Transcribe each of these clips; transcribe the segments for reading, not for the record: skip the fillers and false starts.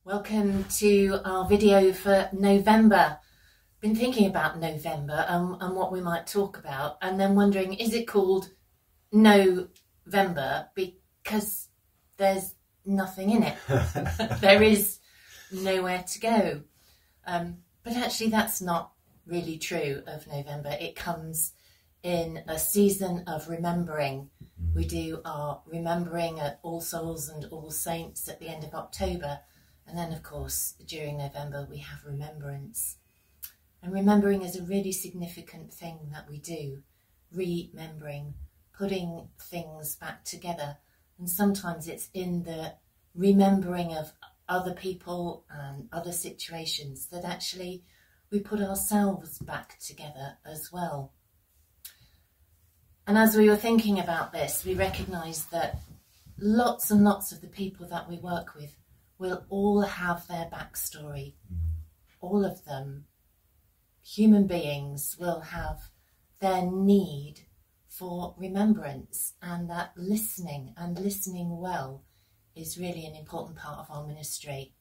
Welcome to our video for November. Been thinking about November and what we might talk about, and then wondering, is it called November because there's nothing in it? There is nowhere to go. But actually that's not really true of November. It comes in a season of remembering. We do our remembering at All Souls and All Saints at the end of October. And then, of course, during November, we have remembrance. And remembering is a really significant thing that we do. Remembering, putting things back together. And sometimes it's in the remembering of other people and other situations that actually we put ourselves back together as well. And as we were thinking about this, we recognised that lots and lots of the people that we work with will all have their backstory. All of them, human beings, will have their need for remembrance, and that listening and listening well is really an important part of our ministry.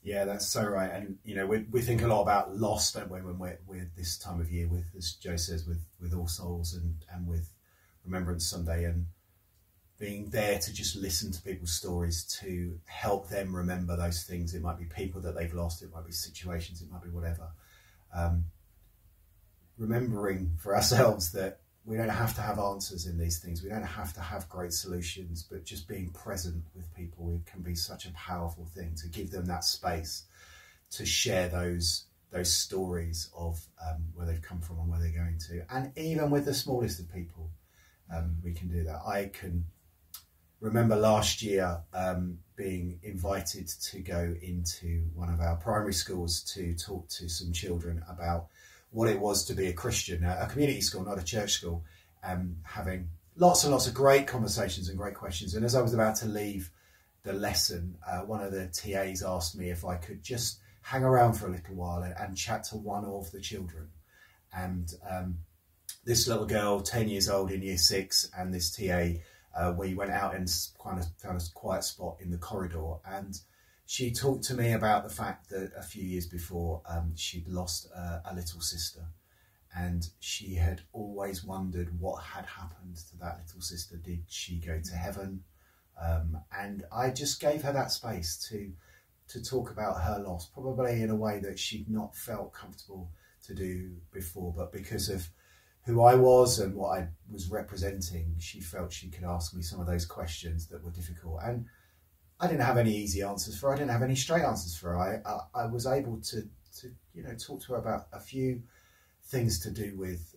Yeah, that's so right. And you know, we think a lot about loss, don't we, when we're this time of year, with, as Joe says, with All Souls and with Remembrance Sunday, and being there to just listen to people's stories, to help them remember those things. It might be people that they've lost, it might be situations, it might be whatever. Remembering for ourselves that we don't have to have answers in these things. We don't have to have great solutions, but just being present with people, it can be such a powerful thing to give them that space to share those stories of where they've come from and where they're going to. And even with the smallest of people, we can do that. I can remember last year being invited to go into one of our primary schools to talk to some children about what it was to be a Christian, a community school, not a church school, having lots and lots of great conversations and great questions. And as I was about to leave the lesson, one of the TAs asked me if I could just hang around for a little while and chat to one of the children. And this little girl, 10 years old in year 6, and this TA, we went out and kind of found a quiet spot in the corridor, and she talked to me about the fact that a few years before she'd lost a little sister, and she had always wondered what had happened to that little sister. Did she go to heaven? And I just gave her that space to talk about her loss, probably in a way that she'd not felt comfortable to do before, but because of who I was and what I was representing, she felt she could ask me some of those questions that were difficult. And I didn't have any easy answers for her. I didn't have any straight answers for her. I was able to talk to her about a few things to do with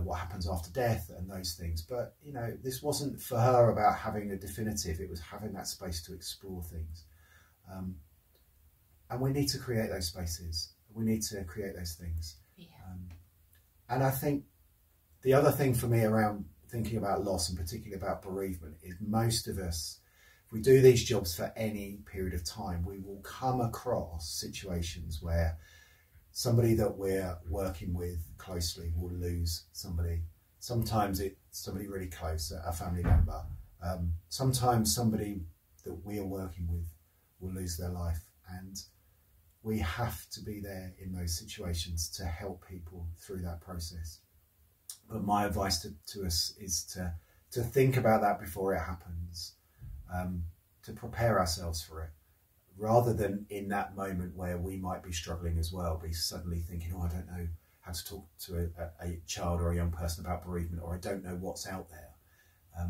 what happens after death and those things. But you know, this wasn't for her about having a definitive. It was having that space to explore things. And we need to create those spaces. We need to create those things. Yeah. And I think the other thing for me around thinking about loss, and particularly about bereavement, is most of us, if we do these jobs for any period of time, we will come across situations where somebody that we're working with closely will lose somebody. Sometimes it's somebody really close, a family member. Sometimes somebody that we are working with will lose their life. And we have to be there in those situations to help people through that process. But my advice to us is to think about that before it happens, to prepare ourselves for it, rather than in that moment where we might be struggling as well, be suddenly thinking, oh, I don't know how to talk to a child or a young person about bereavement, or I don't know what's out there.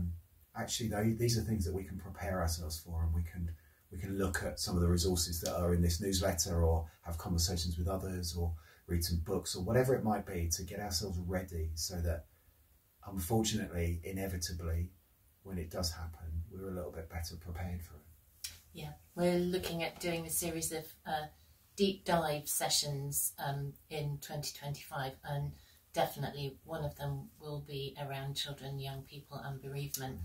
Actually, these are things that we can prepare ourselves for, and we can look at some of the resources that are in this newsletter, or have conversations with others, or read some books, or whatever it might be, to get ourselves ready so that, unfortunately, inevitably, when it does happen, we're a little bit better prepared for it. Yeah, we're looking at doing a series of deep dive sessions in 2025, and definitely one of them will be around children, young people and bereavement.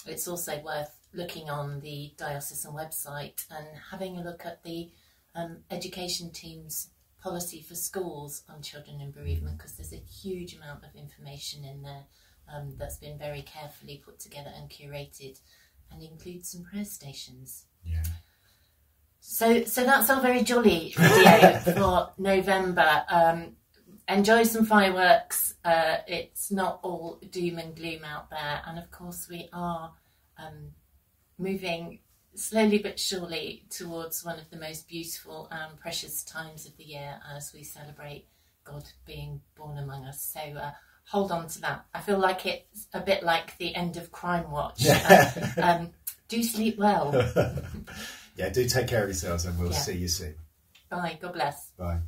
It's also worth looking on the diocesan website and having a look at the education team's policy for schools on children in bereavement, because there's a huge amount of information in there that's been very carefully put together and curated, and includes some prayer stations. Yeah. So that's our very jolly video for November. Enjoy some fireworks. It's not all doom and gloom out there. And of course we are moving slowly but surely towards one of the most beautiful and precious times of the year as we celebrate God being born among us. So hold on to that. I feel like it's a bit like the end of Crime Watch. Do sleep well. Yeah, do take care of yourselves, and we'll see you soon. Bye. God bless. Bye.